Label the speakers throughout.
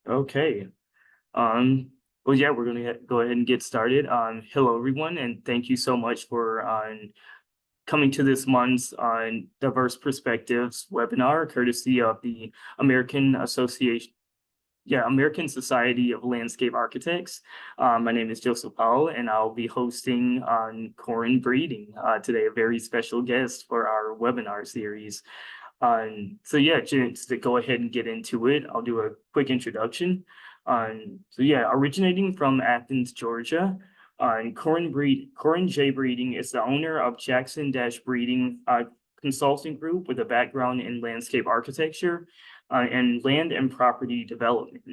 Speaker 1: Okay. Um, well, yeah, we're going to go ahead and get started. Hello, everyone, and thank you so much for coming to this month's Diverse Perspectives webinar, courtesy of the American Association. Yeah, American Society of Landscape Architects. My name is Joseph Powell, and I'll be hosting on Corrin Breeding today, a very special guest for our webinar series. So yeah, just to go ahead and get into it, I'll do a quick introduction. So yeah, originating from Athens, Georgia, Corrin J. Breeding is the owner of Jackson Dash Breeding Consulting Group with a background in landscape architecture and land and property development.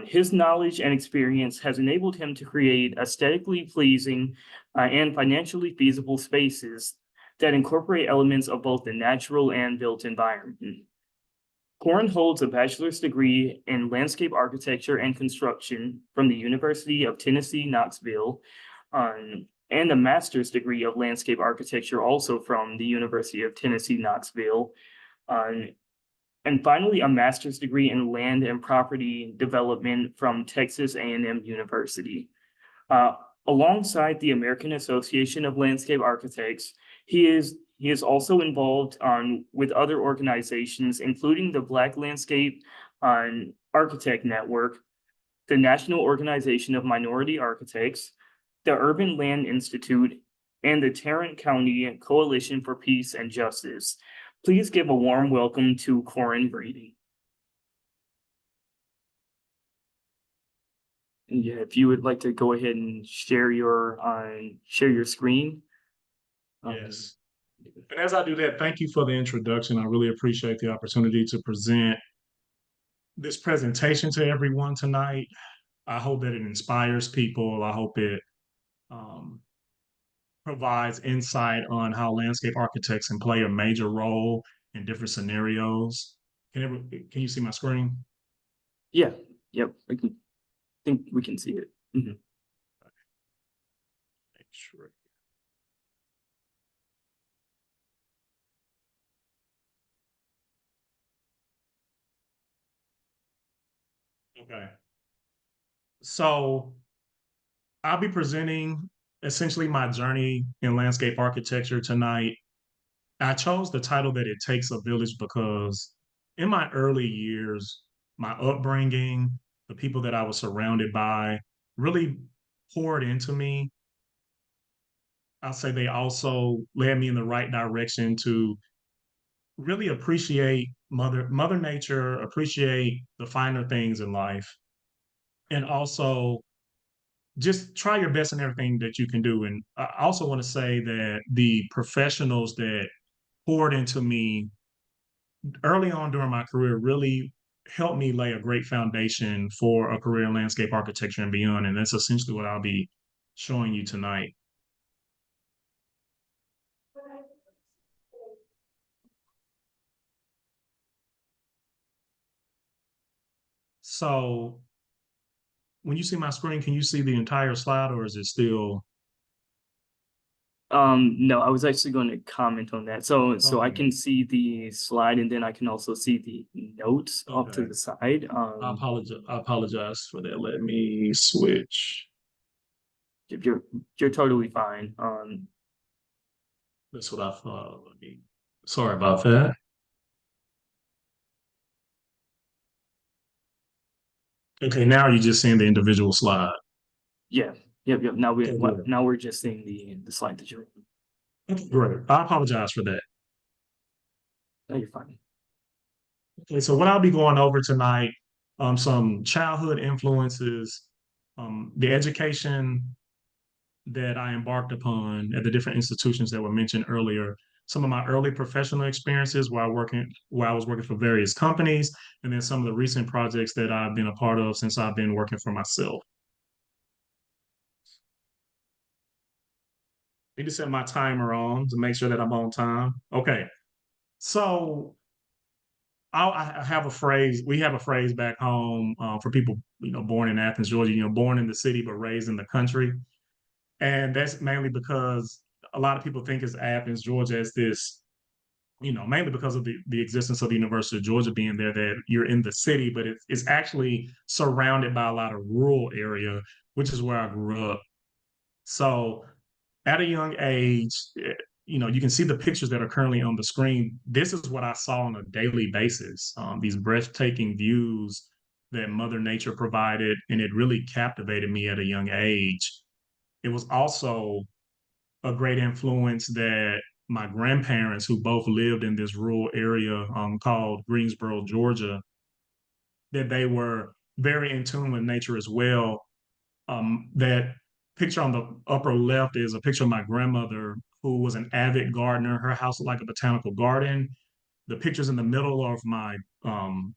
Speaker 1: His knowledge and experience has enabled him to create aesthetically pleasing and financially feasible spaces that incorporate elements of both the natural and built environment. Corrin holds a bachelor's degree in landscape architecture and construction from the University of Tennessee, Knoxville, and a master's degree of landscape architecture also from the University of Tennessee, Knoxville, and finally a master's degree in land and property development from Texas A&M University. Alongside the American Association of Landscape Architects, he is also involved with other organizations, including the Black Landscape Architect Network, the National Organization of Minority Architects, the Urban Land Institute, and the Tarrant County Coalition for Peace and Justice. Please give a warm welcome to Corrin Breeding. And yeah, if you would like to go ahead and share your screen.
Speaker 2: Yes. And as I do that, thank you for the introduction. I really appreciate the opportunity to present this presentation to everyone tonight. I hope that it inspires people. I hope it um, provides insight on how landscape architects can play a major role in different scenarios. Can you see my screen?
Speaker 1: Yeah, yep, I think we can see it. Mm-hmm.
Speaker 2: Make sure. Okay. So I'll be presenting essentially my journey in landscape architecture tonight. I chose the title that it takes a village because in my early years, my upbringing, the people that I was surrounded by really poured into me. I'll say they also led me in the right direction to really appreciate mother nature, appreciate the finer things in life, and also just try your best in everything that you can do. And I also want to say that the professionals that poured into me early on during my career really helped me lay a great foundation for a career in landscape architecture and beyond. And that's essentially what I'll be showing you tonight. So when you see my screen, can you see the entire slide or is it still?
Speaker 1: No, I was actually going to comment on that. So I
Speaker 2: Okay.
Speaker 1: can see the slide, and then I can also see the notes off to
Speaker 2: Okay.
Speaker 1: the side.
Speaker 2: I apologize for that. Let me switch.
Speaker 1: If you're totally fine.
Speaker 2: That's what I thought. Sorry about that. Okay, now you're just seeing the individual slide.
Speaker 1: Yeah, yep.
Speaker 2: Okay, good.
Speaker 1: Now we're just seeing the slide that you're on.
Speaker 2: Okay, great. I apologize for that.
Speaker 1: No, you're fine.
Speaker 2: Okay, so what I'll be going over tonight, some childhood influences, the education that I embarked upon at the different institutions that were mentioned earlier, some of my early professional experiences while I was working for various companies, and then some of the recent projects that I've been a part of since I've been working for myself. Need to set my timer on to make sure that I'm on time. Okay, so I have a phrase. We have a phrase back home for people, born in Athens, Georgia. Born in the city but raised in the country, and that's mainly because a lot of people think of Athens, Georgia, as this mainly because of the existence of the University of Georgia being there, that you're in the city, but it's actually surrounded by a lot of rural area, which is where I grew up. So at a young age, you can see the pictures that are currently on the screen. This is what I saw on a daily basis. These breathtaking views that Mother Nature provided, and it really captivated me at a young age. It was also a great influence that my grandparents, who both lived in this rural area called Greensboro, Georgia, that they were very in tune with nature as well. That picture on the upper left is a picture of my grandmother, who was an avid gardener. Her house was like a botanical garden. The pictures in the middle of my um,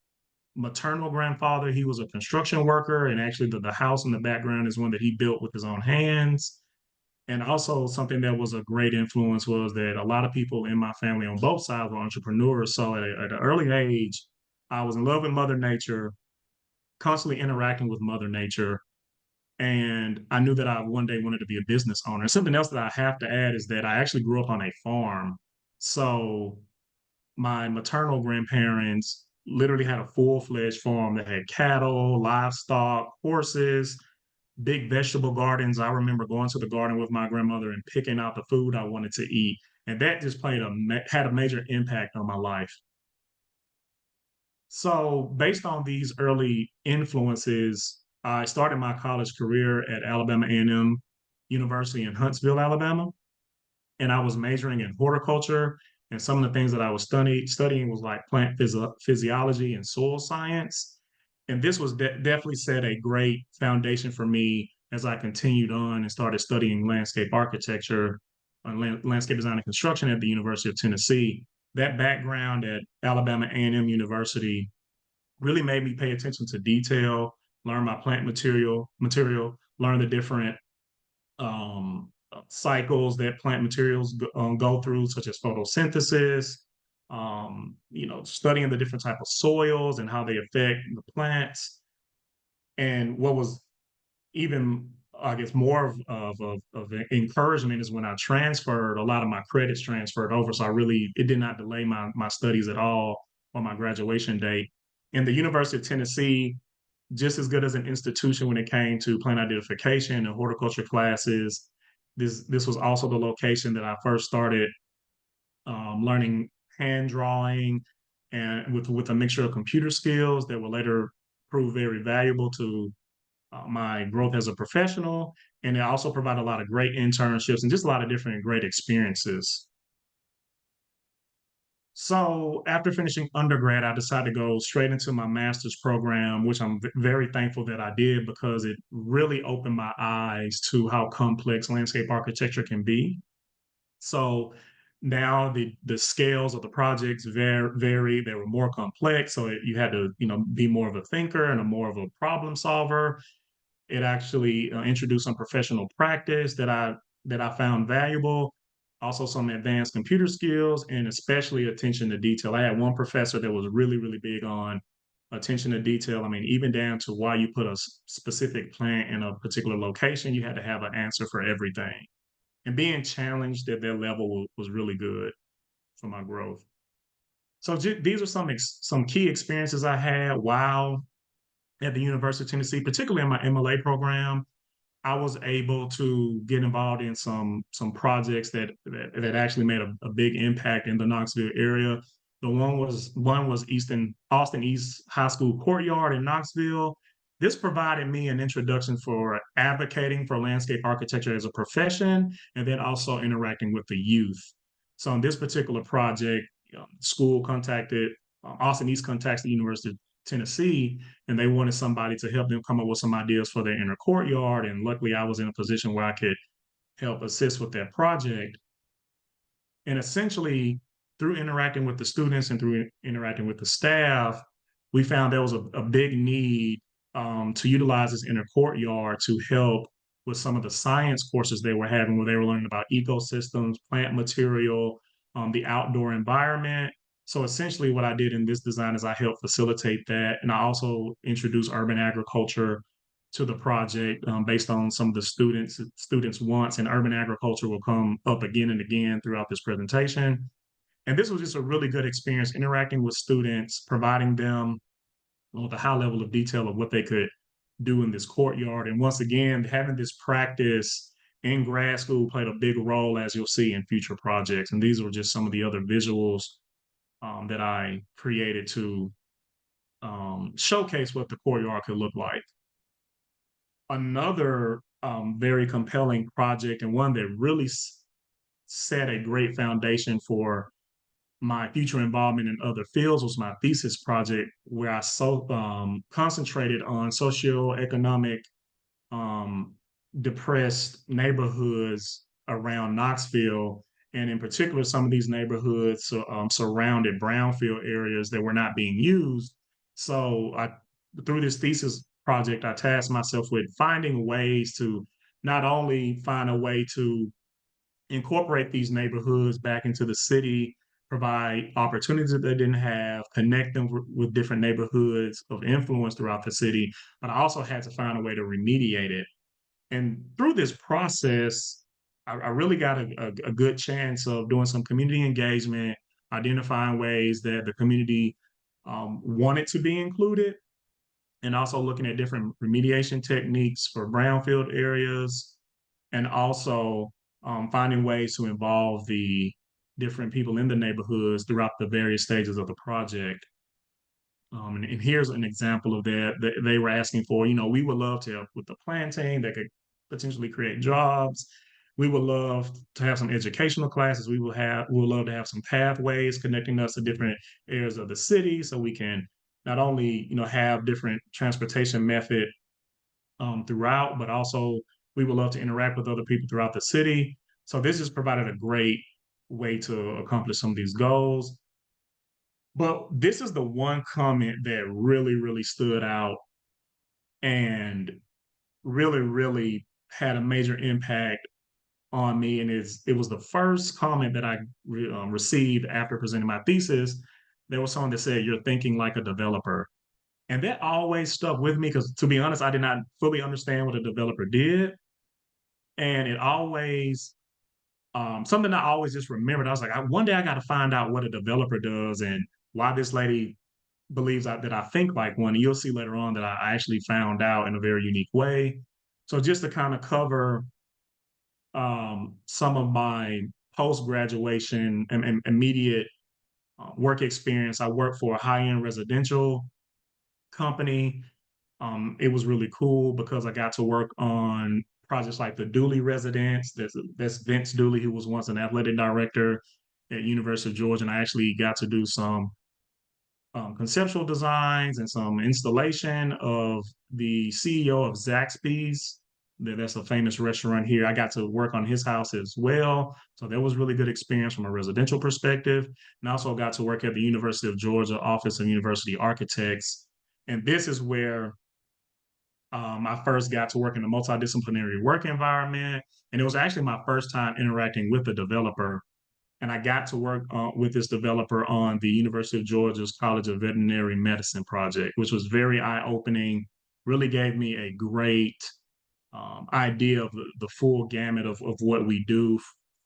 Speaker 2: maternal grandfather. He was a construction worker, and actually the house in the background is one that he built with his own hands. And also something that was a great influence was that a lot of people in my family on both sides were entrepreneurs. So at an early age, I was in love with Mother Nature, constantly interacting with Mother Nature. And I knew that I one day wanted to be a business owner. Something else that I have to add is that I actually grew up on a farm. So my maternal grandparents literally had a full-fledged farm that had cattle, livestock, horses, big vegetable gardens. I remember going to the garden with my grandmother and picking out the food I wanted to eat, and that just had a major impact on my life. So, based on these early influences, I started my college career at Alabama A&M University in Huntsville, Alabama, and I was majoring in horticulture. And some of the things that I was studying was like physiology and soil science. And this was definitely set a great foundation for me as I continued on and started studying landscape architecture, landscape design and construction at the University of Tennessee. That background at Alabama A&M University really made me pay attention to detail, learn my plant material, learn the different cycles that plant materials go through, such as photosynthesis, studying the different type of soils and how they affect the plants. And what was even, I guess, more of an encouragement is when I transferred, a lot of my credits transferred over. So it did not delay my studies at all on my graduation date. And the University of Tennessee, just as good as an institution when it came to plant identification and horticulture classes. This was also the location that I first started learning hand drawing, and with a mixture of computer skills that will later prove very valuable to my growth as a professional. And it also provided a lot of great internships and just a lot of different great experiences. So after finishing undergrad, I decided to go straight into my master's program, which I'm very thankful that I did, because it really opened my eyes to how complex landscape architecture can be. So now the scales of the projects vary. They were more complex, so you had to be more of a thinker and a more of a problem solver. It actually introduced some professional practice that I found valuable. Also, some advanced computer skills and especially attention to detail. I had one professor that was really, really big on attention to detail. I mean, even down to why you put a specific plant in a particular location, you had to have an answer for everything. And being challenged at that level was really good for my growth. So these are some key experiences I had while at the University of Tennessee, particularly in my MLA program. I was able to get involved in some projects that actually made a big impact in the Knoxville area. The one was Easton Austin East High School courtyard in Knoxville. This provided me an introduction for advocating for landscape architecture as a profession, and then also interacting with the youth. So in this particular project, school contacted Austin East contacts the University of Tennessee, and they wanted somebody to help them come up with some ideas for their inner courtyard. And luckily, I was in a position where I could help assist with that project. And essentially, through interacting with the students and through interacting with the staff, we found there was a big need to utilize this inner courtyard to help with some of the science courses they were having, where they were learning about ecosystems, plant material, the outdoor environment. So essentially, what I did in this design is I helped facilitate that, and I also introduced urban agriculture to the project based on some of the students wants, and urban agriculture will come up again and again throughout this presentation. And this was just a really good experience interacting with students, providing them with a high level of detail of what they could do in this courtyard. And once again, having this practice in grad school played a big role, as you'll see in future projects. And these were just some of the other visuals that I created to showcase what the courtyard could look like. Another very compelling project, and one that really set a great foundation for my future involvement in other fields, was my thesis project, where I concentrated on socioeconomic um, depressed neighborhoods around Knoxville, and in particular, some of these neighborhoods surrounded brownfield areas that were not being used. So, through this thesis project, I tasked myself with finding ways to not only find a way to incorporate these neighborhoods back into the city, provide opportunities that they didn't have, connect them with different neighborhoods of influence throughout the city, but I also had to find a way to remediate it. And through this process, I really got a good chance of doing some community engagement, identifying ways that the community wanted to be included, and also looking at different remediation techniques for brownfield areas, and also finding ways to involve the different people in the neighborhoods throughout the various stages of the project. And here's an example of that. They were asking for, we would love to help with the planting that could potentially create jobs. We would love to have some educational classes. We would love to have some pathways connecting us to different areas of the city, so we can not only, have different transportation method throughout, but also we would love to interact with other people throughout the city. So this has provided a great way to accomplish some of these goals. But this is the one comment that really, really stood out and really, really had a major impact on me. And it was the first comment that I received after presenting my thesis. There was someone that said, "You're thinking like a developer." And that always stuck with me because, to be honest, I did not fully understand what a developer did. And it always, something I always just remembered. I was like, one day I got to find out what a developer does and why this lady believes that I think like one. And you'll see later on that I actually found out in a very unique way. So just to kind of cover some of my post graduation and immediate work experience, I worked for a high end residential company. It was really cool because I got to work on projects like the Dooley residence. That's Vince Dooley, who was once an athletic director at University of Georgia, and I actually got to do some conceptual designs and some installation of the CEO of Zaxby's. That's a famous restaurant here. I got to work on his house as well. So that was really good experience from a residential perspective. And I also got to work at the University of Georgia Office of University Architects. And this is where I first got to work in a multidisciplinary work environment. And it was actually my first time interacting with a developer, and I got to work with this developer on the University of Georgia's College of Veterinary Medicine project, which was very eye-opening, really gave me a great idea of the full gamut of what we do,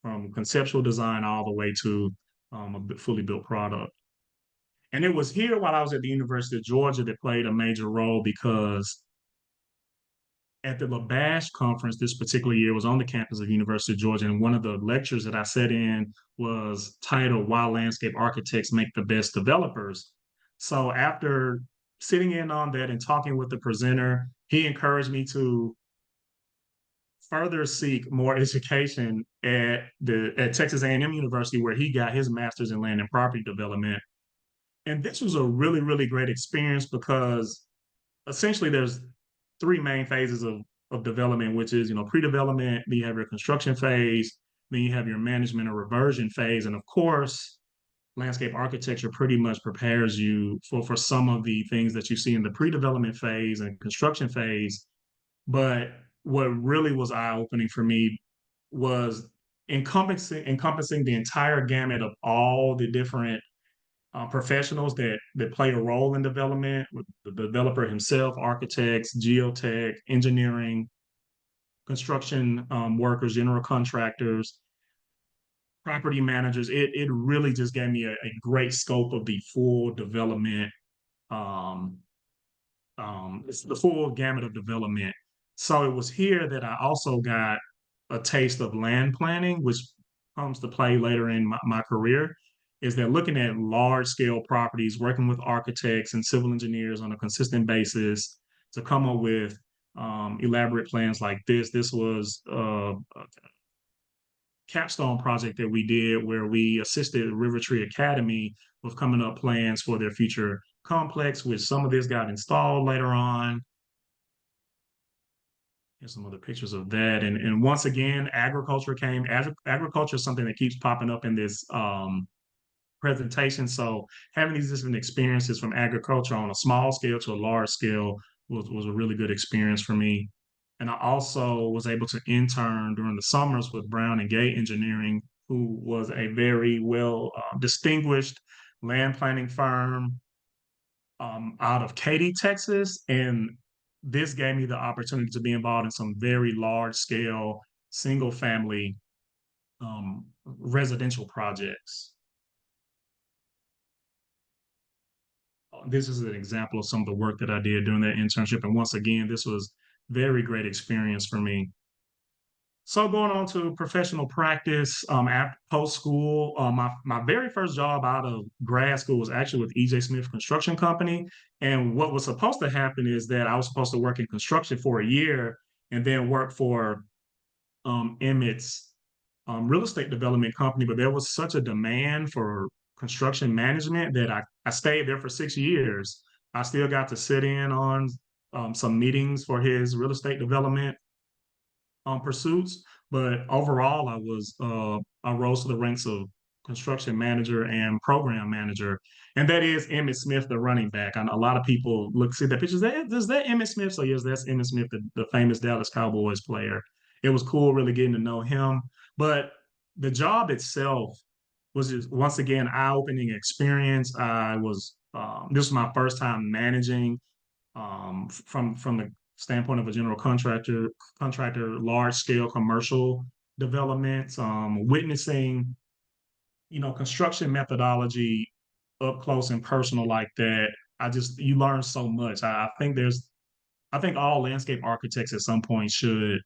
Speaker 2: from conceptual design all the way to a fully built product. And it was here while I was at the University of Georgia that played a major role, because at the Labash conference this particular year was on the campus of University of Georgia, and one of the lectures that I sat in was titled "Why Landscape Architects Make the Best Developers." So after sitting in on that and talking with the presenter, he encouraged me to further seek more education at Texas A&M University, where he got his master's in land and property development. And this was a really, really great experience because essentially there's three main phases of development, which is, pre-development, then you have your construction phase, then you have your management or reversion phase. And of course, landscape architecture pretty much prepares you for some of the things that you see in the pre-development phase and construction phase. But what really was eye-opening for me was encompassing the entire gamut of all the different professionals that play a role in development, with the developer himself, architects, geotech, engineering, construction workers, general contractors. property managers. It really just gave me a great scope of the full development, um, it's the full gamut of development. So it was here that I also got a taste of land planning, which comes to play later in my career. Is that looking at large scale properties, working with architects and civil engineers on a consistent basis to come up with elaborate plans like this. This was a capstone project that we did where we assisted River Tree Academy with coming up plans for their future complex, which some of this got installed later on. Here's some other pictures of that. And once again, agriculture came. Agriculture is something that keeps popping up in this presentation. So having these different experiences from agriculture on a small scale to a large scale was a really good experience for me. And I also was able to intern during the summers with Brown and Gay Engineering, who was a very well distinguished land planning firm out of Katy, Texas. And this gave me the opportunity to be involved in some very large scale single family residential projects. This is an example of some of the work that I did during that internship. And once again, this was very great experience for me. So going on to professional practice after post school, my very first job out of grad school was actually with EJ Smith Construction Company. And what was supposed to happen is that I was supposed to work in construction for a year and then work for Emmett's real estate development company. But there was such a demand for construction management that I stayed there for 6 years. I still got to sit in on some meetings for his real estate development pursuits. But overall, I rose to the ranks of construction manager and program manager, and that is Emmett Smith, the running back. And a lot of people see that picture. Is that Emmett Smith? So yes, that's Emmett Smith, the famous Dallas Cowboys player. It was cool, really getting to know him. But the job itself was just once again eye-opening experience. This was my first time managing from the standpoint of a general contractor, large scale commercial developments, witnessing, construction methodology up close and personal like that. You learn so much. I think all landscape architects at some point should,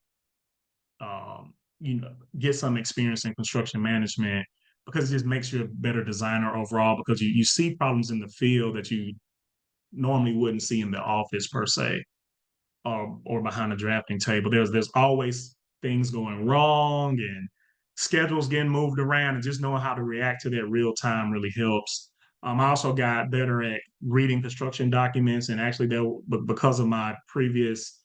Speaker 2: get some experience in construction management because it just makes you a better designer overall because you see problems in the field that you normally wouldn't see in the office per se or behind a drafting table. There's always things going wrong and schedules getting moved around, and just knowing how to react to that real time really helps. I also got better at reading construction documents, and actually, because of my previous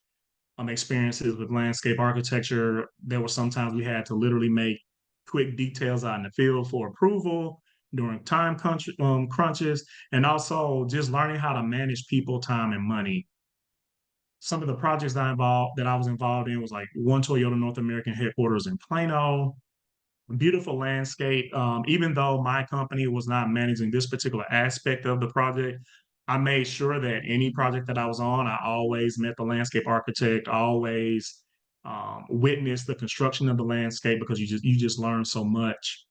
Speaker 2: experiences with landscape architecture, there were sometimes we had to literally make quick details out in the field for approval during crunches, and also just learning how to manage people, time, and money. Some of the projects that I was involved in was like One Toyota North American headquarters in Plano. Beautiful landscape. Even though my company was not managing this particular aspect of the project, I made sure that any project that I was on, I always met the landscape architect, always witnessed the construction of the landscape because you just learn so much.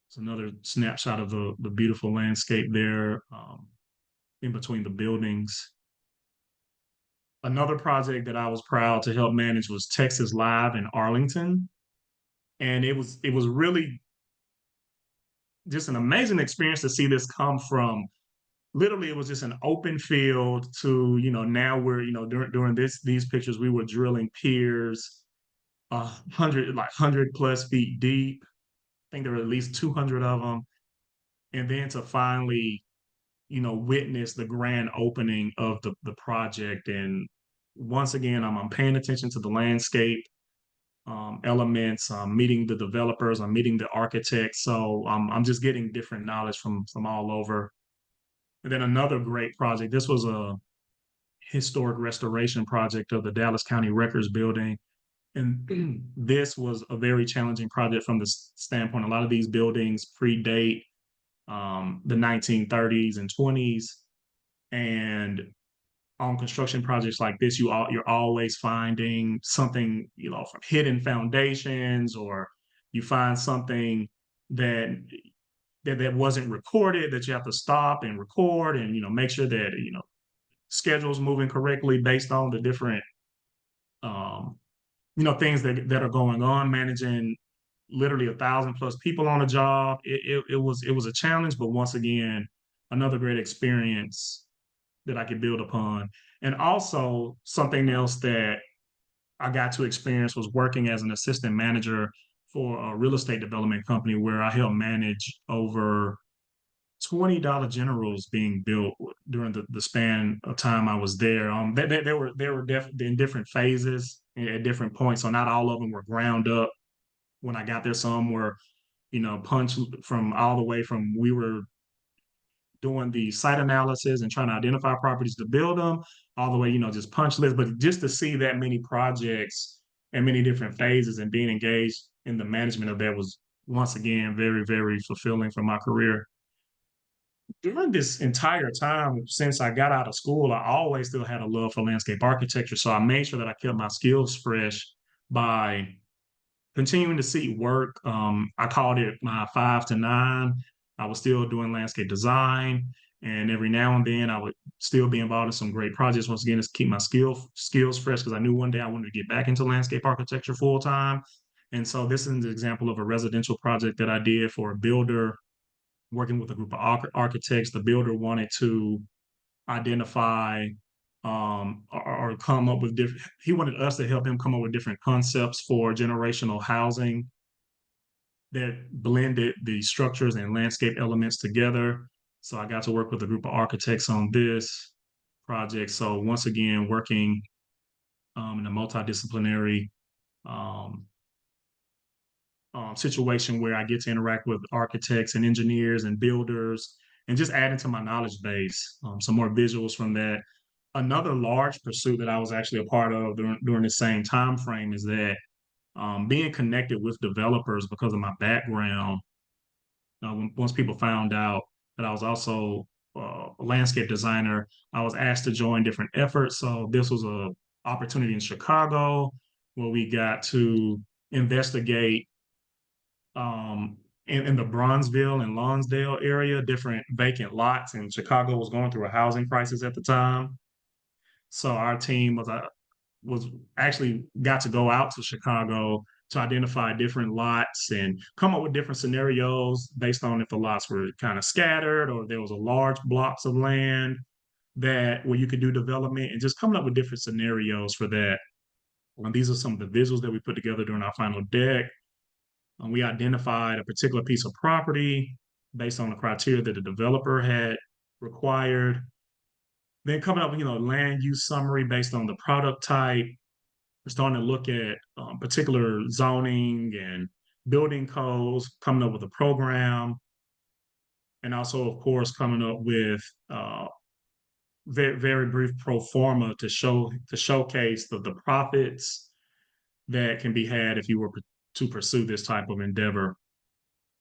Speaker 2: It's another snapshot of the beautiful landscape there in between the buildings. Another project that I was proud to help manage was Texas Live in Arlington. And it was really just an amazing experience to see this come from literally it was just an open field to, now we're, during these pictures, we were drilling piers, 100 plus feet deep. I think there were at least 200 of them. And then to finally, witness the grand opening of the project. And once again, I'm paying attention to the landscape elements. I'm meeting the developers. I'm meeting the architects. So I'm just getting different knowledge from all over. And then another great project. This was a historic restoration project of the Dallas County Records Building. And this was a very challenging project from the standpoint. A lot of these buildings predate the 1930s and 20s. And on construction projects like this, you're always finding something, from hidden foundations or you find something that that wasn't recorded that you have to stop and record and make sure that schedules moving correctly based on the different um, things that are going on, managing literally 1,000 plus people on a job. It was a challenge, but once again, another great experience that I could build upon. And also something else that I got to experience was working as an assistant manager for a real estate development company where I helped manage over 20 Dollar Generals being built during the span of time I was there. They were in different phases at different points, so not all of them were ground up when I got there. Some were, punched from all the way from we were doing the site analysis and trying to identify properties to build them, all the way, just punch list. But just to see that many projects and many different phases and being engaged in the management of that was once again very, very fulfilling for my career. During this entire time since I got out of school, I always still had a love for landscape architecture. So I made sure that I kept my skills fresh by continuing to seek work. I called it my 5 to 9. I was still doing landscape design, and every now and then I would still be involved in some great projects. Once again, to keep my skills fresh because I knew one day I wanted to get back into landscape architecture full time. And so this is an example of a residential project that I did for a builder working with a group of architects. The builder wanted to identify or come up with different, he wanted us to help him come up with different concepts for generational housing that blended the structures and landscape elements together. So I got to work with a group of architects on this project. So once again, working in a multidisciplinary um, situation where I get to interact with architects and engineers and builders and just adding to my knowledge base. Some more visuals from that. Another large pursuit that I was actually a part of during the same time frame is that being connected with developers because of my background. Once people found out that I was also a landscape designer, I was asked to join different efforts. So this was a opportunity in Chicago where we got to investigate in the Bronzeville and Lonsdale area, different vacant lots. And Chicago was going through a housing crisis at the time. So our team was actually got to go out to Chicago to identify different lots and come up with different scenarios based on if the lots were kind of scattered or there was a large blocks of land that where you could do development and just coming up with different scenarios for that. These are some of the visuals that we put together during our final deck. We identified a particular piece of property based on the criteria that the developer had required. Then coming up with, land use summary based on the product type. We're starting to look at particular zoning and building codes, coming up with a program, and also, of course, coming up with very, very brief pro forma to showcase the profits that can be had if you were to pursue this type of endeavor.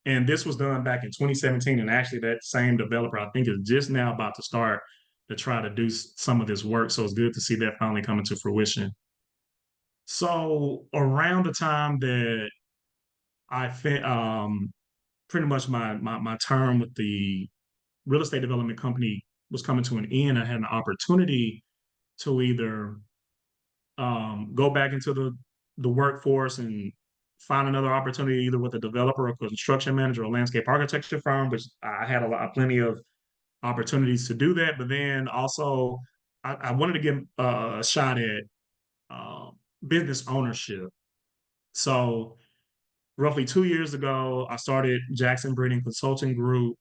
Speaker 2: And this was done back in 2017, and actually, that same developer I think is just now about to start to try to do some of this work. So it's good to see that finally coming to fruition. So around the time that I fin pretty much my term with the real estate development company was coming to an end, I had an opportunity to either go back into the workforce and find another opportunity either with a developer, a construction manager, or a landscape architecture firm, which I had plenty of opportunities to do that. But then also, I wanted to give a shot at uh, business ownership. So roughly 2 years ago, I started Jackson Breeding Consulting Group.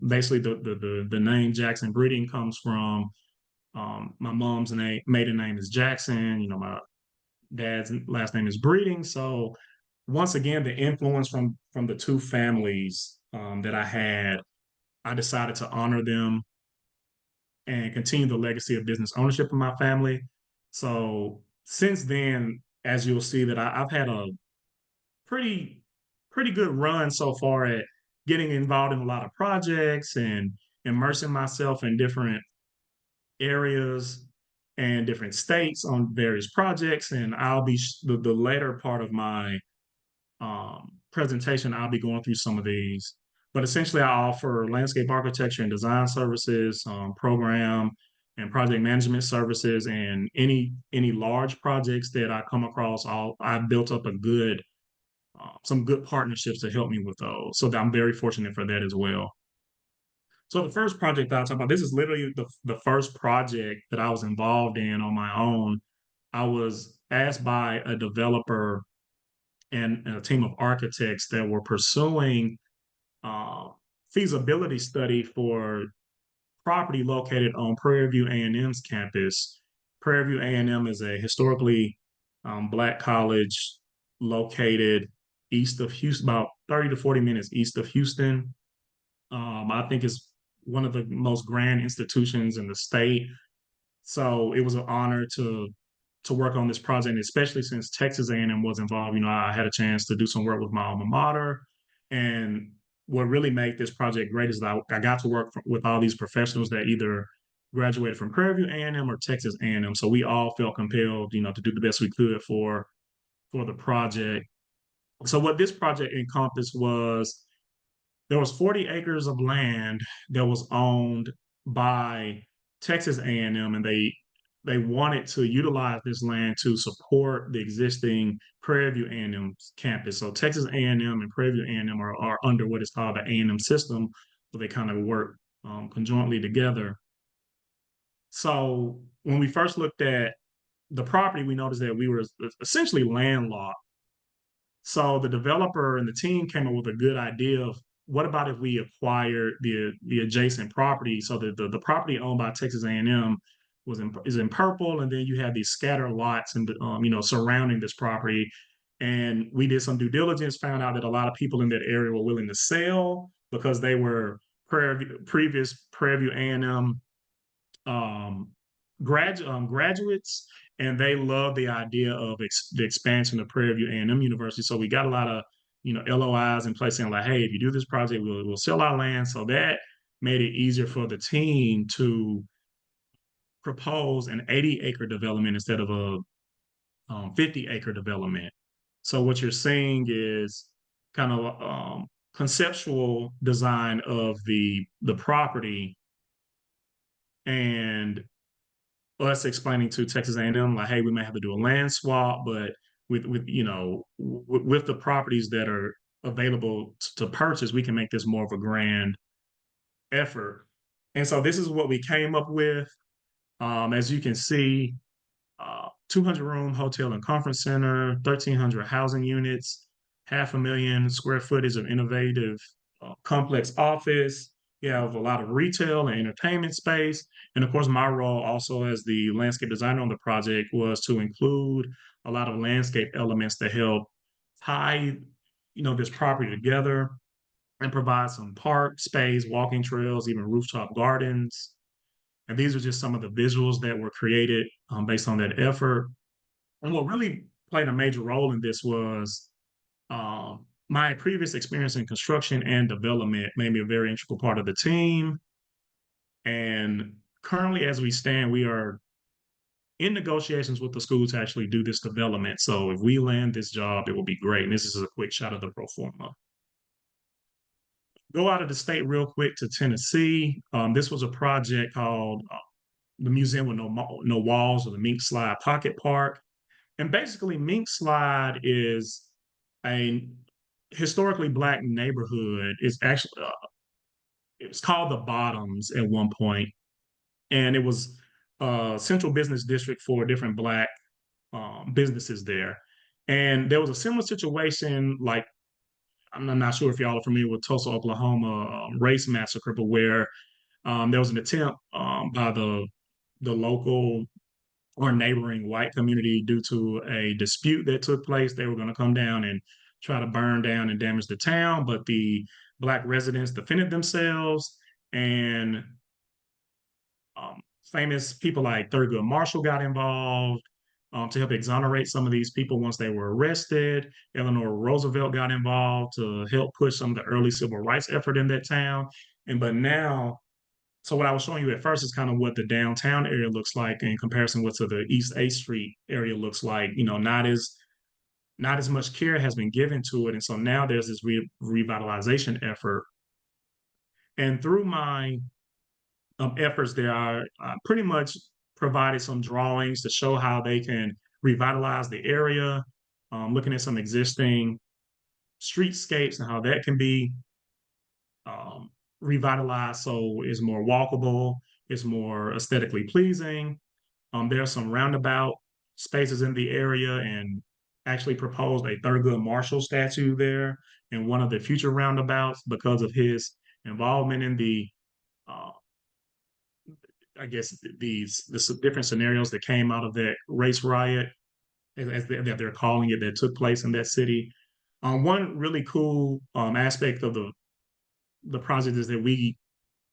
Speaker 2: Basically, the name Jackson Breeding comes from my mom's maiden name is Jackson. My dad's last name is Breeding. So once again, the influence from the two families that I had, I decided to honor them and continue the legacy of business ownership in my family. So since then, as you'll see, that I've had a pretty pretty good run so far at getting involved in a lot of projects and immersing myself in different areas and different states on various projects. And I'll be the later part of my presentation, I'll be going through some of these. But essentially, I offer landscape architecture and design services, program and project management services, and any large projects that I come across. I've built up a good some good partnerships to help me with those. So I'm very fortunate for that as well. So the first project that I'll talk about, this is literally the first project that I was involved in on my own. I was asked by a developer and a team of architects that were pursuing uh, feasibility study for property located on Prairie View A&M's campus. Prairie View A&M is a historically Black college located east of Houston, about 30 to 40 minutes east of Houston. I think it's one of the most grand institutions in the state. So it was an honor to work on this project, especially since Texas A&M was involved. I had a chance to do some work with my alma mater, and what really made this project great is that I got to work with all these professionals that either graduated from Prairie View A&M or Texas A&M. So we all felt compelled, to do the best we could for the project. So what this project encompassed was there was 40 acres of land that was owned by Texas A&M, and they wanted to utilize this land to support the existing Prairie View A&M campus. So Texas A&M and Prairie View A&M are under what is called the A&M system, so they kind of work conjointly together. So when we first looked at the property, we noticed that we were essentially landlocked. So the developer and the team came up with a good idea of what about if we acquire the adjacent property, so that the property owned by Texas A&M is in purple, and then you have these scatter lots and surrounding this property. And we did some due diligence, found out that a lot of people in that area were willing to sell because they were previous Prairie View A&M um, graduates, and they love the idea of the expansion of Prairie View A&M University. So we got a lot of LOIs in place saying like, hey, if you do this project, we'll sell our land. So that made it easier for the team to propose an 80-acre development instead of a 50-acre development. So what you're seeing is kind of conceptual design of the property, and us explaining to Texas A&M like, hey, we may have to do a land swap, but with the properties that are available to purchase, we can make this more of a grand effort. And so this is what we came up with. As you can see, 200 room hotel and conference center, 1,300 housing units, 500,000 square footage of innovative complex office. You have a lot of retail and entertainment space. And of course, my role also as the landscape designer on the project was to include a lot of landscape elements to help tie, this property together and provide some park space, walking trails, even rooftop gardens. And these are just some of the visuals that were created based on that effort. And what really played a major role in this was my previous experience in construction and development made me a very integral part of the team. And currently, as we stand, we are in negotiations with the school to actually do this development. So if we land this job, it will be great. And this is a quick shot of the pro forma. Go out of the state real quick to Tennessee. This was a project called the Museum with No Walls, or the Mink Slide Pocket Park. And basically, Mink Slide is a historically Black neighborhood. It's actually it was called the Bottoms at one point, and it was a central business district for different Black businesses there. And there was a similar situation, like I'm not sure if y'all are familiar with Tulsa, Oklahoma race massacre, but where there was an attempt by the local or neighboring white community due to a dispute that took place. They were going to come down and try to burn down and damage the town, but the Black residents defended themselves, and famous people like Thurgood Marshall got involved to help exonerate some of these people once they were arrested. Eleanor Roosevelt got involved to help push some of the early civil rights effort in that town. But now, so what I was showing you at first is kind of what the downtown area looks like in comparison with to the East 8th Street area looks like. Not as not as much care has been given to it. And so now there's this revitalization effort. And through my efforts there, I pretty much provided some drawings to show how they can revitalize the area, looking at some existing streetscapes and how that can be um, revitalized so it's more walkable, it's more aesthetically pleasing. There are some roundabout spaces in the area, and actually proposed a Thurgood Marshall statue there in one of the future roundabouts because of his involvement in the, uh, I guess, the different scenarios that came out of that race riot, that they're calling it, that took place in that city. One really cool aspect of the project is that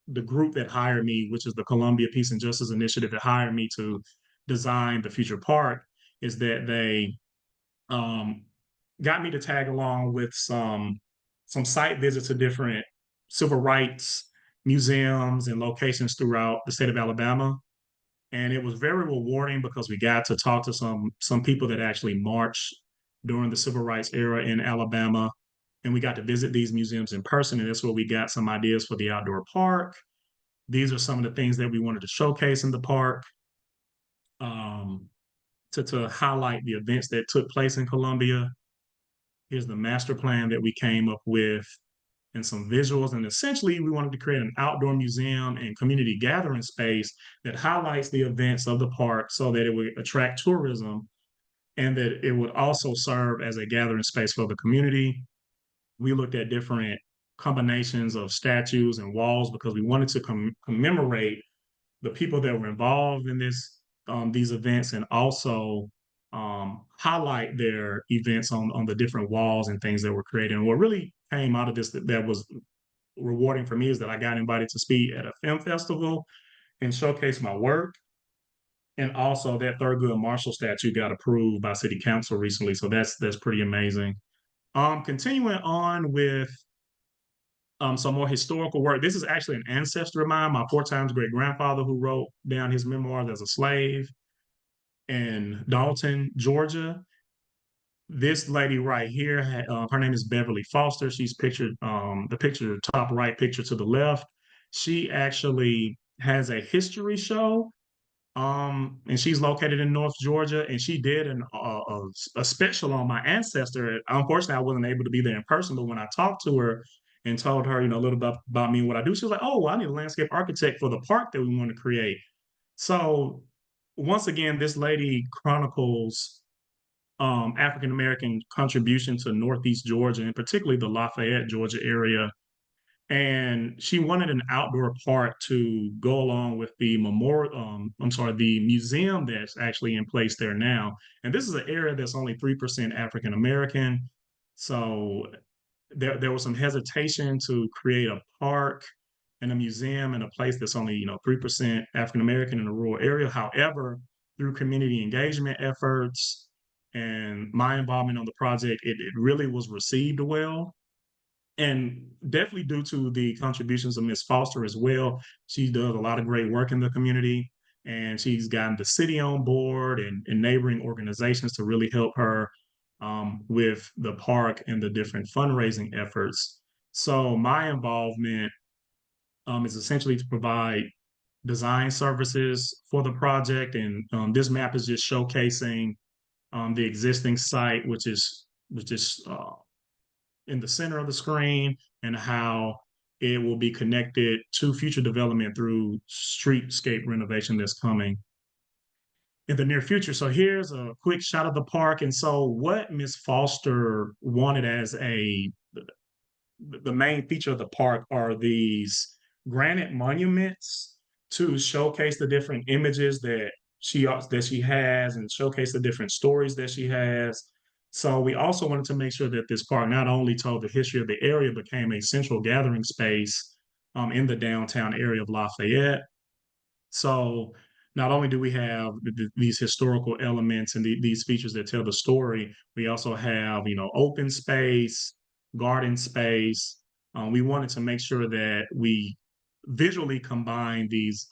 Speaker 2: the group that hired me, which is the Columbia Peace and Justice Initiative that hired me to design the future park, is that they um, got me to tag along with some site visits to different civil rights museums and locations throughout the state of Alabama. And it was very rewarding because we got to talk to some people that actually marched during the civil rights era in Alabama, and we got to visit these museums in person. And that's where we got some ideas for the outdoor park. These are some of the things that we wanted to showcase in the park, um, to highlight the events that took place in Columbia. Here's the master plan that we came up with and some visuals. And essentially, we wanted to create an outdoor museum and community gathering space that highlights the events of the park so that it would attract tourism and that it would also serve as a gathering space for the community. We looked at different combinations of statues and walls because we wanted to commemorate the people that were involved in these events, and also highlight their events on the different walls and things that were created. And what really came out of this that was rewarding for me is that I got invited to speak at a film festival and showcase my work. And also that Thurgood Marshall statue got approved by City Council recently, so that's pretty amazing. Continuing on with some more historical work. This is actually an ancestor of mine, my four times great grandfather, who wrote down his memoirs as a slave in Dalton, Georgia. This lady right here, her name is Beverly Foster. She's pictured, the picture, top right picture to the left. She actually has a history show, and she's located in North Georgia. And she did a special on my ancestor. Unfortunately, I wasn't able to be there in person, but when I talked to her and told her, a little bit about me and what I do, she was like, "Oh, well, I need a landscape architect for the park that we want to create." So once again, this lady chronicles African American contribution to Northeast Georgia, and particularly the Lafayette, Georgia area. And she wanted an outdoor park to go along with the the museum that's actually in place there now. And this is an area that's only 3% African American. So there was some hesitation to create a park and a museum in a place that's only 3% African American in a rural area. However, through community engagement efforts and my involvement on the project, it really was received well, and definitely due to the contributions of Miss Foster as well. She does a lot of great work in the community, and she's gotten the city on board and neighboring organizations to really help her with the park and the different fundraising efforts. So my involvement is essentially to provide design services for the project, and this map is just showcasing the existing site, which is in the center of the screen, and how it will be connected to future development through streetscape renovation that's coming in the near future. So here's a quick shot of the park. And so what Ms. Foster wanted as the main feature of the park are these granite monuments to showcase the different images that she has, and showcase the different stories that she has. So we also wanted to make sure that this park not only told the history of the area, became a central gathering space in the downtown area of Lafayette. So not only do we have these historical elements and these features that tell the story, we also have, open space, garden space. We wanted to make sure that we visually combine these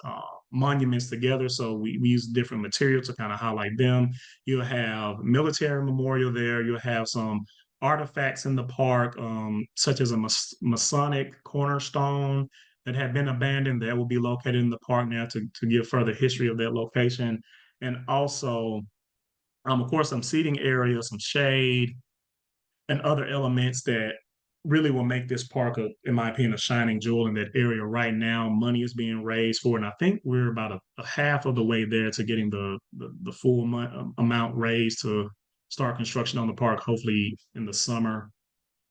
Speaker 2: monuments together. So we use different materials to kind of highlight them. You'll have military memorial there. You'll have some artifacts in the park, such as a Masonic cornerstone that had been abandoned that will be located in the park now to give further history of that location. And also, of course, some seating areas, some shade, and other elements that really will make this park, in my opinion, a shining jewel in that area right now. Money is being raised for, and I think we're about a half of the way there to getting the full amount raised to start construction on the park, hopefully in the summer.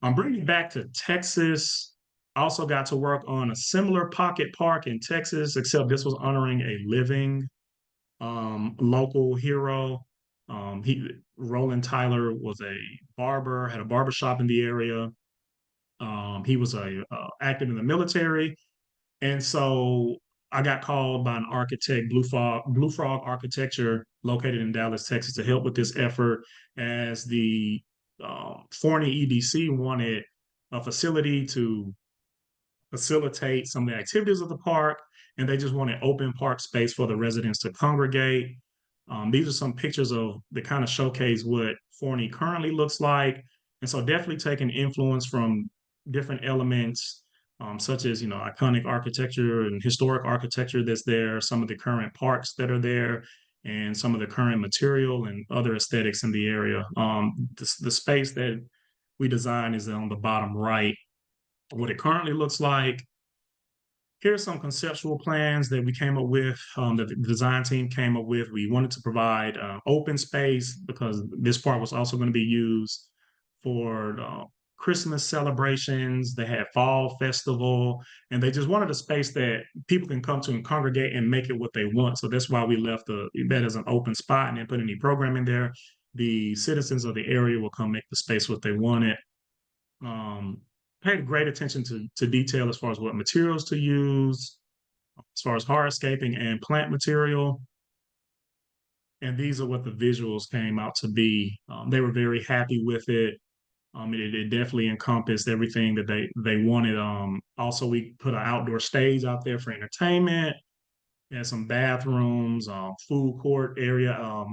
Speaker 2: I'm bringing it back to Texas. I also got to work on a similar pocket park in Texas, except this was honoring a living local hero. He Roland Tyler was a barber, had a barber shop in the area. He was active in the military, and so I got called by an architect, Blue Frog Architecture, located in Dallas, Texas, to help with this effort, as the Forney EDC wanted a facility to facilitate some of the activities of the park, and they just wanted open park space for the residents to congregate. These are some pictures of the kind of showcase what Forney currently looks like, and so definitely taking influence from different elements, such as iconic architecture and historic architecture that's there, some of the current parks that are there, and some of the current material and other aesthetics in the area. The space that we design is on the bottom right, what it currently looks like. Here's some conceptual plans that we came up with, that the design team came up with. We wanted to provide open space because this part was also going to be used for Christmas celebrations. They had fall festival, and they just wanted a space that people can come to and congregate and make it what they want. So that's why we left that as an open spot and didn't put any programming there. The citizens of the area will come make the space what they wanted. um, Paid great attention to detail as far as what materials to use, as far as hardscaping and plant material. And these are what the visuals came out to be. They were very happy with it. It definitely encompassed everything that they wanted. Also, we put an outdoor stage out there for entertainment. And some bathrooms, food court area,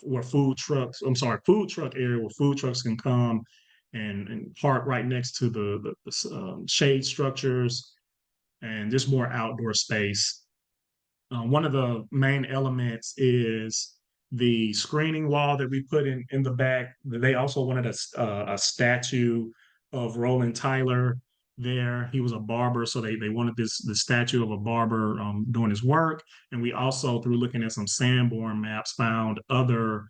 Speaker 2: where food truck area where food trucks can come and park right next to the shade structures, and just more outdoor space. One of the main elements is the screening wall that we put in the back. They also wanted a statue of Roland Tyler there. He was a barber, so they wanted the statue of a barber doing his work. And we also, through looking at some Sanborn maps, found other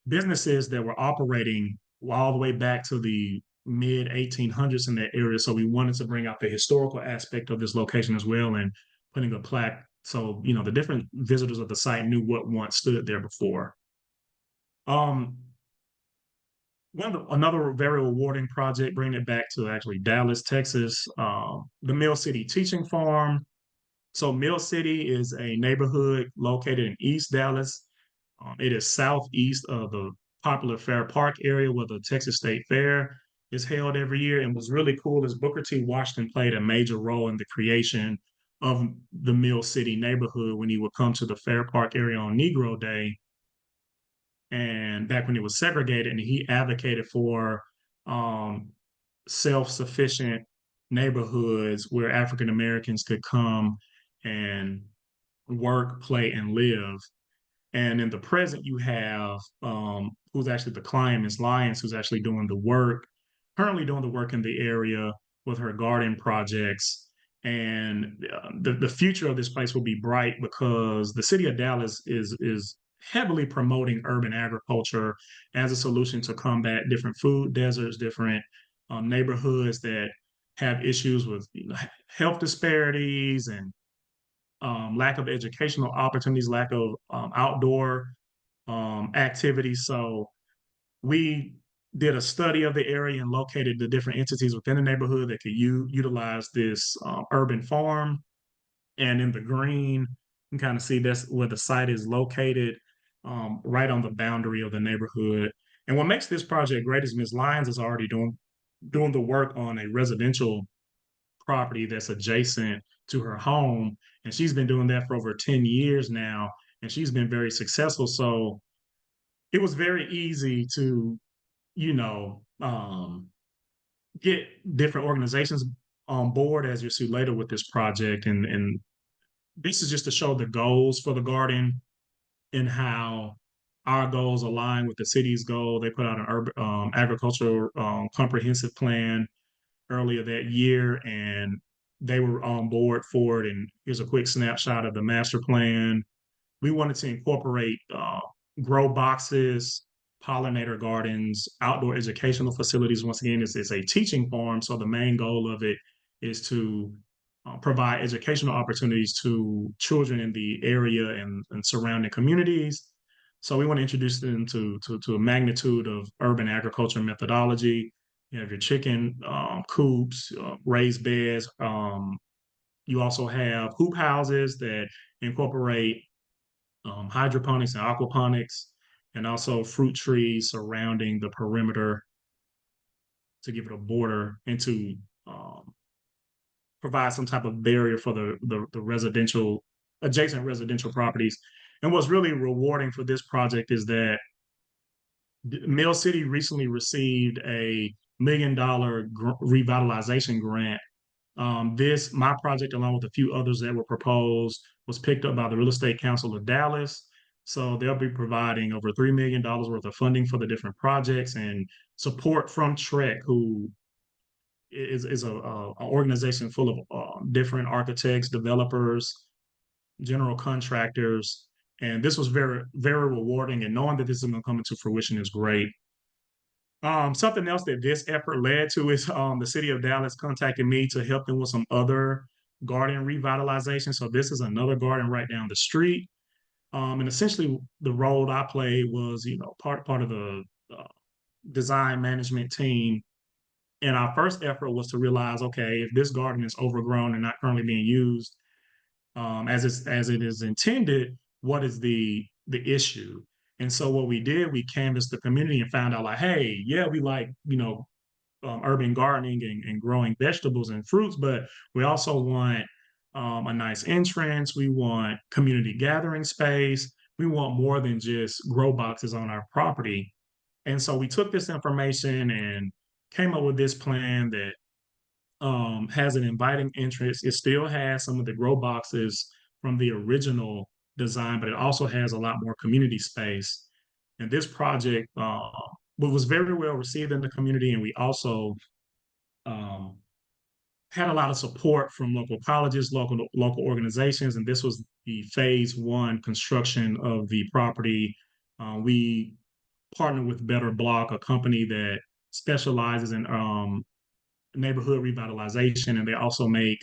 Speaker 2: businesses that were operating all the way back to the mid 1800s in that area. So we wanted to bring out the historical aspect of this location as well, and putting a plaque so the different visitors of the site knew what once stood there before. Um, Another very rewarding project, bringing it back to actually Dallas, Texas, the Mill City Teaching Farm. So Mill City is a neighborhood located in East Dallas. It is southeast of the popular Fair Park area where the Texas State Fair is held every year. And what's really cool is Booker T. Washington played a major role in the creation of the Mill City neighborhood when he would come to the Fair Park area on Negro Day, and back when it was segregated, and he advocated for um, self-sufficient neighborhoods where African Americans could come and work, play, and live. And in the present, you have who's actually the client, Ms. Lyons, who's actually doing the work, currently doing the work in the area with her garden projects. And the future of this place will be bright because the city of Dallas is heavily promoting urban agriculture as a solution to combat different food deserts, different neighborhoods that have issues with health disparities and lack of educational opportunities, lack of outdoor activities. So we did a study of the area and located the different entities within the neighborhood that could utilize this urban farm. And in the green, you can kind of see that's where the site is located, right on the boundary of the neighborhood. And what makes this project great is Ms. Lyons is already doing the work on a residential property that's adjacent to her home. and she's been doing that for over 10 years now, and she's been very successful. So it was very easy to, you know, get different organizations on board, as you'll see later with this project. And this is just to show the goals for the garden and how our goals align with the city's goal. They put out an urban agricultural comprehensive plan earlier that year, and they were on board for it. And here's a quick snapshot of the master plan. We wanted to incorporate grow boxes, pollinator gardens, outdoor educational facilities. Once again, it's a teaching farm, so the main goal of it is to provide educational opportunities to children in the area and surrounding communities. So we want to introduce them to a magnitude of urban agriculture methodology. You have your chicken coops, raised beds. You also have hoop houses that incorporate hydroponics and aquaponics, and also fruit trees surrounding the perimeter to give it a border and to um, provide some type of barrier for the residential adjacent residential properties. And what's really rewarding for this project is that Mill City recently received a $1 million revitalization grant. This my project, along with a few others that were proposed, was picked up by the Real Estate Council of Dallas. So they'll be providing over $3 million worth of funding for the different projects and support from Trek, who is a organization full of different architects, developers, general contractors. And this was very, very rewarding. And knowing that this is going to come into fruition is great. Something else that this effort led to is the city of Dallas contacted me to help them with some other garden revitalization. So this is another garden right down the street. And essentially, the role I played was, part of the uh, design management team. And our first effort was to realize, okay, if this garden is overgrown and not currently being used as it is intended, what is the issue? And so what we did, we canvassed the community and found out like, hey, yeah, we like urban gardening and growing vegetables and fruits, but we also want a nice entrance. We want community gathering space. We want more than just grow boxes on our property. And so we took this information and came up with this plan that has an inviting entrance. It still has some of the grow boxes from the original design, but it also has a lot more community space. And this project was very well received in the community, and we also um, had a lot of support from local colleges, local organizations, and this was the phase one construction of the property. We partnered with Better Block, a company that specializes in neighborhood revitalization, and they also make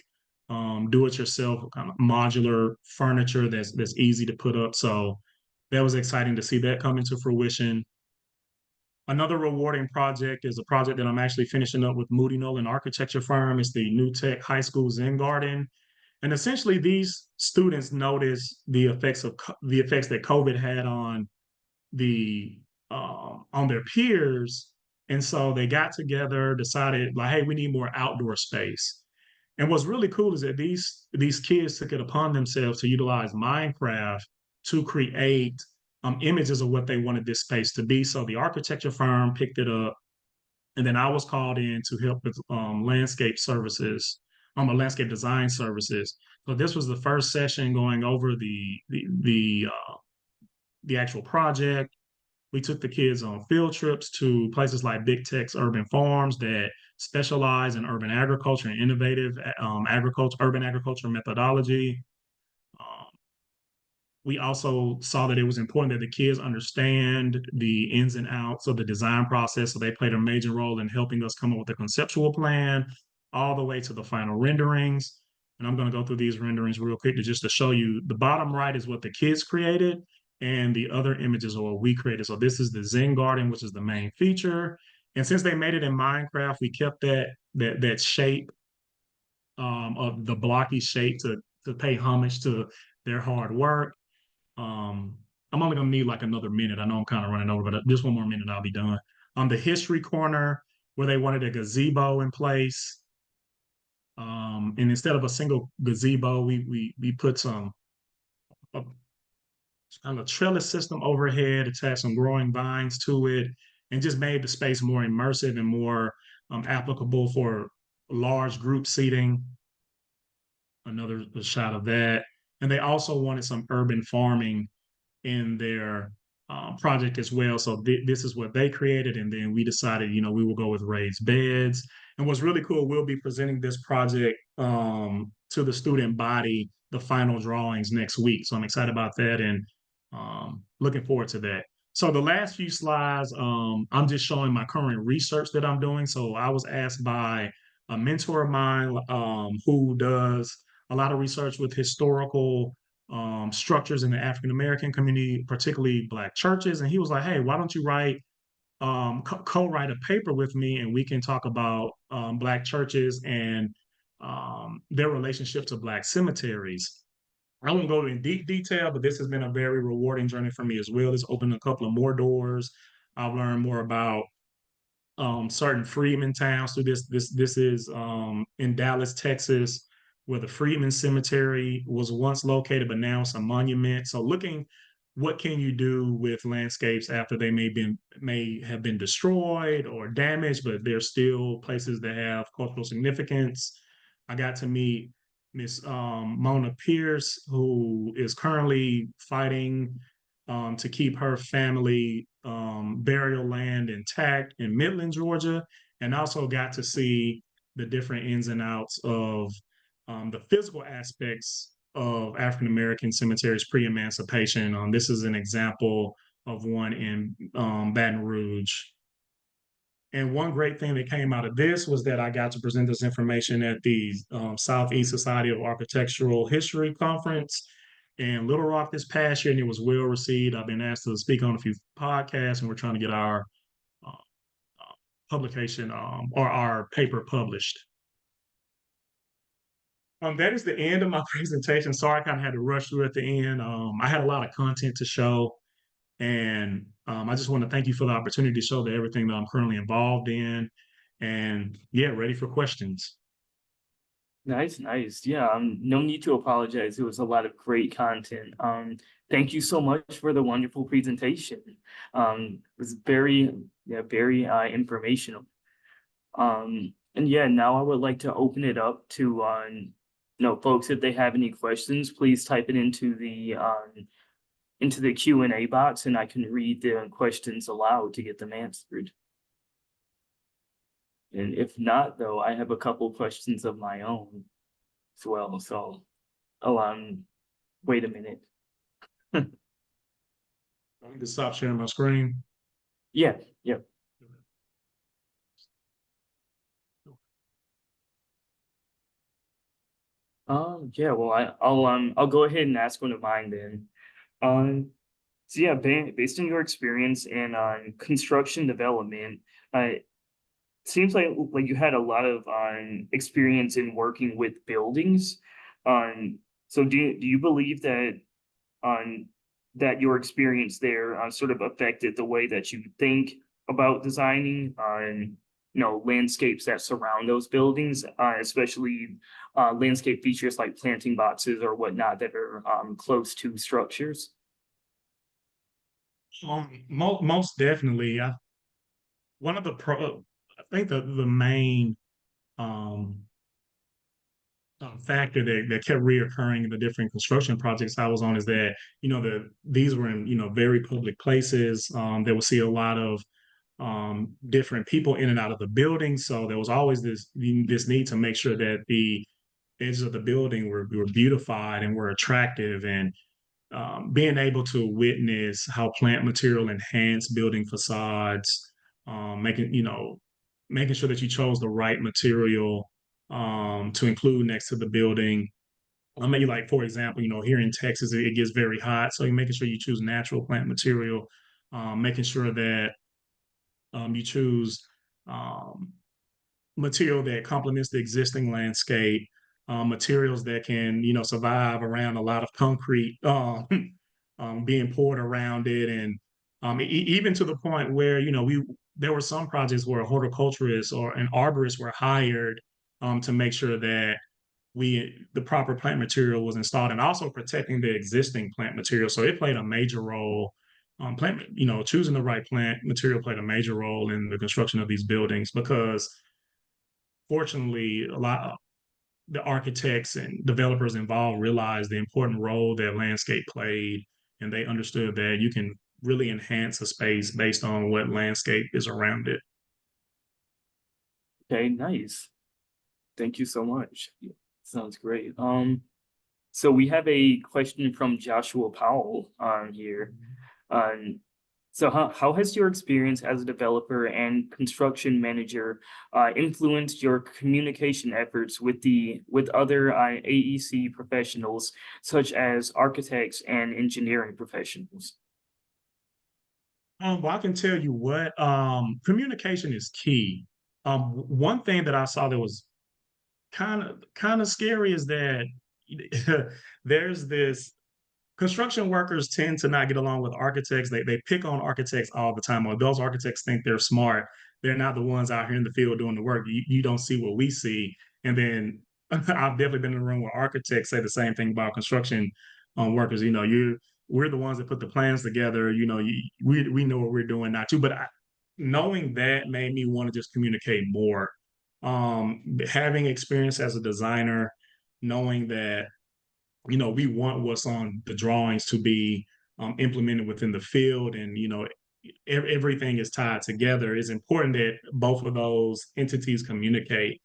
Speaker 2: do-it-yourself kind of modular furniture that's easy to put up. So that was exciting to see that come into fruition. Another rewarding project is a project that I'm actually finishing up with Moody Nolan Architecture Firm. It's the New Tech High School Zen Garden. And essentially, these students noticed the effects that COVID had the on their peers, and so they got together, decided like, hey, we need more outdoor space. And what's really cool is that these kids took it upon themselves to utilize Minecraft to create images of what they wanted this space to be. So the architecture firm picked it up, and then I was called in to help with landscape services, landscape design services. So this was the first session going over the actual project. We took the kids on field trips to places like Big Tech's urban farms that specialize in urban agriculture and innovative urban agriculture methodology. Um, we also saw that it was important that the kids understand the ins and outs of the design process. So they played a major role in helping us come up with a conceptual plan all the way to the final renderings. And I'm going to go through these renderings real quick to show you. The bottom right is what the kids created, and the other images are what we created. So this is the Zen Garden, which is the main feature. And since they made it in Minecraft, we kept that shape of the blocky shape to pay homage to their hard work. I'm only gonna need like another minute. I know I'm kind of running over, but just one more minute, I'll be done. On the history corner, where they wanted a gazebo in place, And instead of a single gazebo, we put some a, kind of trellis system overhead, attached some growing vines to it, and just made the space more immersive and more applicable for large group seating. Another shot of that. And they also wanted some urban farming in their project as well. So this is what they created, and then we decided, we will go with raised beds. And what's really cool, we'll be presenting this project to the student body, the final drawings next week. So I'm excited about that and looking forward to that. So the last few slides, I'm just showing my current research that I'm doing. So I was asked by a mentor of mine who does a lot of research with historical structures in the African American community, particularly Black churches. And he was like, "Hey, why don't you co-write a paper with me, and we can talk about Black churches and their relationship to Black cemeteries." I won't go in deep detail, but this has been a very rewarding journey for me as well. It's opened a couple of more doors. I've learned more about certain freedmen towns. So this is in Dallas, Texas, where the Freedmen Cemetery was once located, but now it's a monument. So looking what can you do with landscapes after they may have been destroyed or damaged, but they're still places that have cultural significance. I got to meet Miss Mona Pierce, who is currently fighting to keep her family burial land intact in Midland, Georgia, and also got to see the different ins and outs of the physical aspects of African American cemeteries pre-emancipation. This is an example of one in Baton Rouge. And one great thing that came out of this was that I got to present this information at the Southeast Society of Architectural History Conference in Little Rock this past year, and it was well received. I've been asked to speak on a few podcasts, and we're trying to get our uh, publication or our paper published. That is the end of my presentation. Sorry, I kind of had to rush through at the end. I had a lot of content to show, and I just want to thank you for the opportunity to show everything that I'm currently involved in. And yeah, ready for questions.
Speaker 1: Nice, nice. Yeah, no need to apologize. It was a lot of great content. Thank you so much for the wonderful presentation. It was very, yeah, very informational. And yeah, now I would like to open it up to folks, if they have any questions, please type it into the Q&A box, and I can read the questions aloud to get them answered. And if not, though, I have a couple questions of my own as well. So, oh, wait a minute.
Speaker 2: I need to stop sharing my screen.
Speaker 1: Yeah, yeah. Yeah. Well, I'll go ahead and ask one of mine then. Um, so yeah, based on your experience in construction development, it seems like you had a lot of experience in working with buildings. So do you believe that on that your experience there sort of affected the way that you think about designing on landscapes that surround those buildings, especially landscape features like planting boxes or whatnot that are close to structures?
Speaker 2: Most definitely. One of the I think the main um, factor that kept reoccurring in the different construction projects I was on is that these were in very public places. They would see a lot of different people in and out of the building, so there was always this need to make sure that the edges of the building were beautified and were attractive, and being able to witness how plant material enhanced building facades, making sure that you chose the right material to include next to the building. I mean, like for example, here in Texas, it gets very hot, so you're making sure you choose natural plant material, making sure that you choose um, material that complements the existing landscape, materials that can, survive around a lot of concrete being poured around it, and even to the point where, there were some projects where a horticulturist or an arborist were hired to make sure that the proper plant material was installed, and also protecting the existing plant material. So it played a major role. Choosing the right plant material played a major role in the construction of these buildings because, fortunately, a lot of the architects and developers involved realized the important role that landscape played, and they understood that you can really enhance a space based on what landscape is around it.
Speaker 1: Okay, nice. Thank you so much. Yeah, sounds great. So we have a question from Joshua Powell on here. Um, so how has your experience as a developer and construction manager influenced your communication efforts with other AEC professionals, such as architects and engineering professionals?
Speaker 2: Well, I can tell you what, communication is key. One thing that I saw that was kind of scary is that there's this construction workers tend to not get along with architects. They pick on architects all the time, or those architects think they're smart. They're not the ones out here in the field doing the work. You don't see what we see. And then I've definitely been in the room where architects say the same thing about construction workers. We're the ones that put the plans together. We know what we're doing now too. But knowing that made me want to just communicate more. Having experience as a designer, knowing that we want what's on the drawings to be implemented within the field, and everything is tied together. It's important that both of those entities communicate.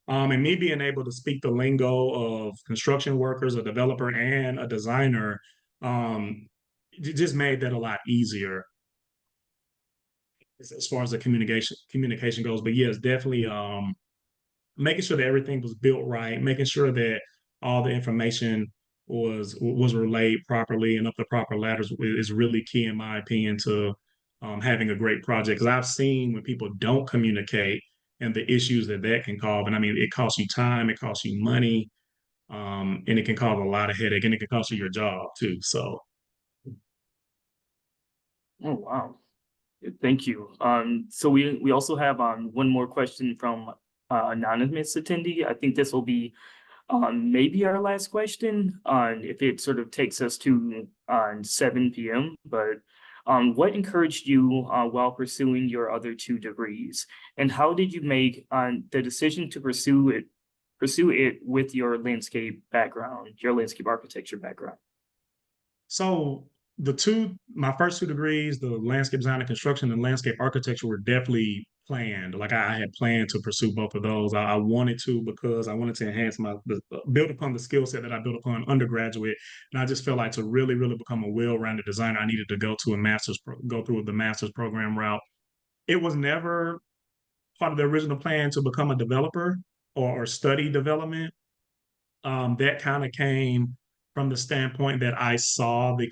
Speaker 2: And me being able to speak the lingo of construction workers, a developer, and a designer, just made that a lot easier as far as the communication goes. But yes, definitely making sure that everything was built right, making sure that all the information was relayed properly and up the proper ladders is really key, in my opinion, to having a great project. Because I've seen when people don't communicate and the issues that can cause. And I mean, it costs you time, it costs you money, and it can cause a lot of headache, and it can cost you your job too. So,
Speaker 1: Oh wow. Thank you. So we also have one more question from anonymous attendee. I think this will be maybe our last question on if it sort of takes us to on 7 p.m. But what encouraged you while pursuing your other two degrees, and how did you make the decision to pursue it with your landscape background, your landscape architecture background?
Speaker 2: so my first two degrees, the landscape design and construction and landscape architecture, were definitely planned. Like I had planned to pursue both of those. I wanted to because I wanted to enhance build upon the skill set that I built upon undergraduate. And I just felt like to really, really become a well-rounded designer, I needed to go through the master's program route. It was never part of the original plan to become a developer or study development. That kind of came from the standpoint that I saw the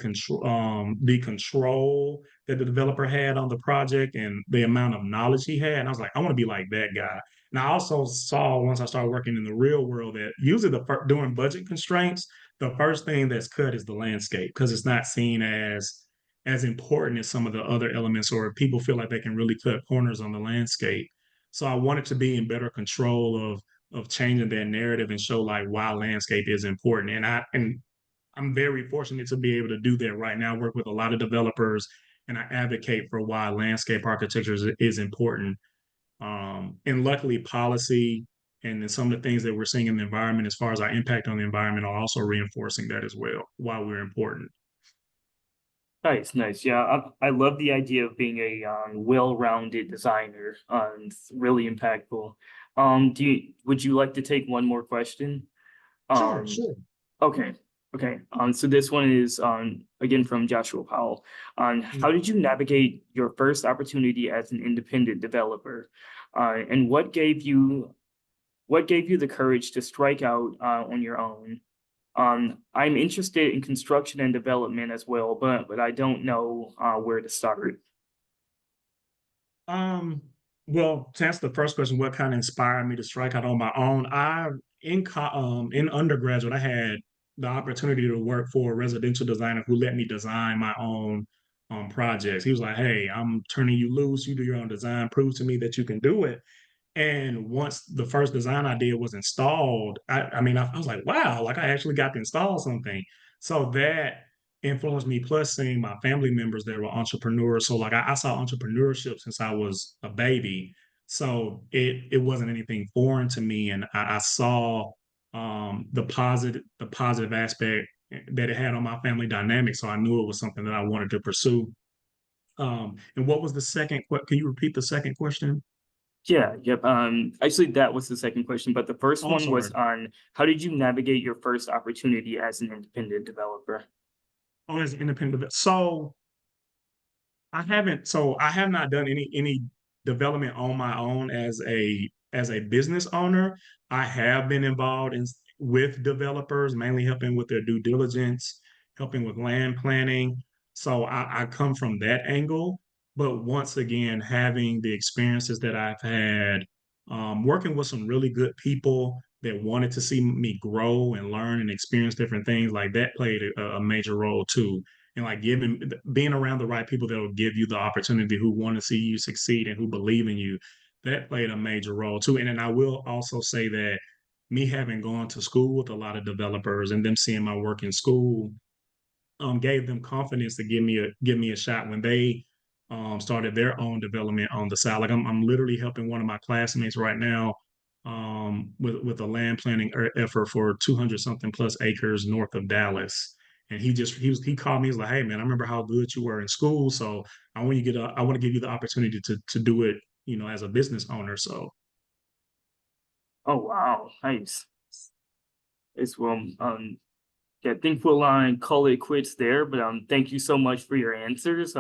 Speaker 2: control that the developer had on the project and the amount of knowledge he had. And I was like, I want to be like that guy. And I also saw, once I started working in the real world, that usually during budget constraints, the first thing that's cut is the landscape because it's not seen as important as some of the other elements, or people feel like they can really cut corners on the landscape. So I wanted to be in better control of changing that narrative and show like why landscape is important. And I'm very fortunate to be able to do that right now. I work with a lot of developers, and I advocate for why landscape architecture is important. And luckily, policy and then some of the things that we're seeing in the environment as far as our impact on the environment are also reinforcing that as well, why we're important.
Speaker 1: Nice, nice. Yeah, I love the idea of being a well-rounded designer. It's really impactful. Would you like to take one more question?
Speaker 2: Sure,
Speaker 1: Um,
Speaker 2: sure.
Speaker 1: okay, okay. So this one is again from Joshua Powell. On how did you navigate your first opportunity as an independent developer, and what gave you the courage to strike out on your own? I'm interested in construction and development as well, but I don't know where to start.
Speaker 2: Um, well, to answer the first question, what kind of inspired me to strike out on my own? In undergraduate, I had the opportunity to work for a residential designer who let me design my own projects. He was like, "Hey, I'm turning you loose. You do your own design. Prove to me that you can do it." And once the first design idea was installed, I was like, wow, like I actually got to install something. So that influenced me. Plus, seeing my family members that were entrepreneurs. So like I saw entrepreneurship since I was a baby. So it wasn't anything foreign to me, and I saw the positive aspect that it had on my family dynamic. So I knew it was something that I wanted to pursue. And what was the second? Can you repeat the second question?
Speaker 1: Yeah, yep. Actually, that was the second question, but the first
Speaker 2: Oh, I'm
Speaker 1: one was
Speaker 2: sorry.
Speaker 1: on how did you navigate your first opportunity as an independent developer?
Speaker 2: Oh, as an independent. So I have not done any development on my own as a business owner. I have been involved in with developers, mainly helping with their due diligence, helping with land planning. So I come from that angle. But once again, having the experiences that I've had, working with some really good people that wanted to see me grow and learn and experience different things, like that played a major role too. And like being around the right people that will give you the opportunity, who want to see you succeed and who believe in you, that played a major role too. And then I will also say that me having gone to school with a lot of developers and them seeing my work in school, gave them confidence to give me a shot when they started their own development on the side. Like I'm literally helping one of my classmates right now, with a land planning effort for 200 something plus acres north of Dallas. And he called me. He's like, "Hey man, I remember how good you were in school. So I want to give you the opportunity to do it, as a business owner." So
Speaker 1: Oh wow, nice. It's well, yeah, I think we'll call it quits there. But thank you so much for your answers.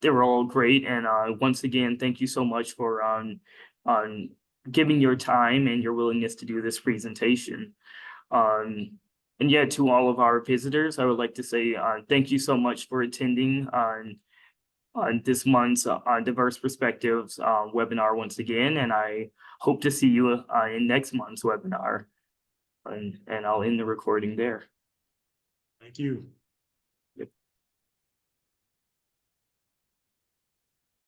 Speaker 1: They were all great, and once again, thank you so much for on giving your time and your willingness to do this presentation. Um, and yeah, to all of our visitors, I would like to say thank you so much for attending on this month's Diverse Perspectives webinar once again, and I hope to see you in next month's webinar. And I'll end the recording there.
Speaker 2: thank you.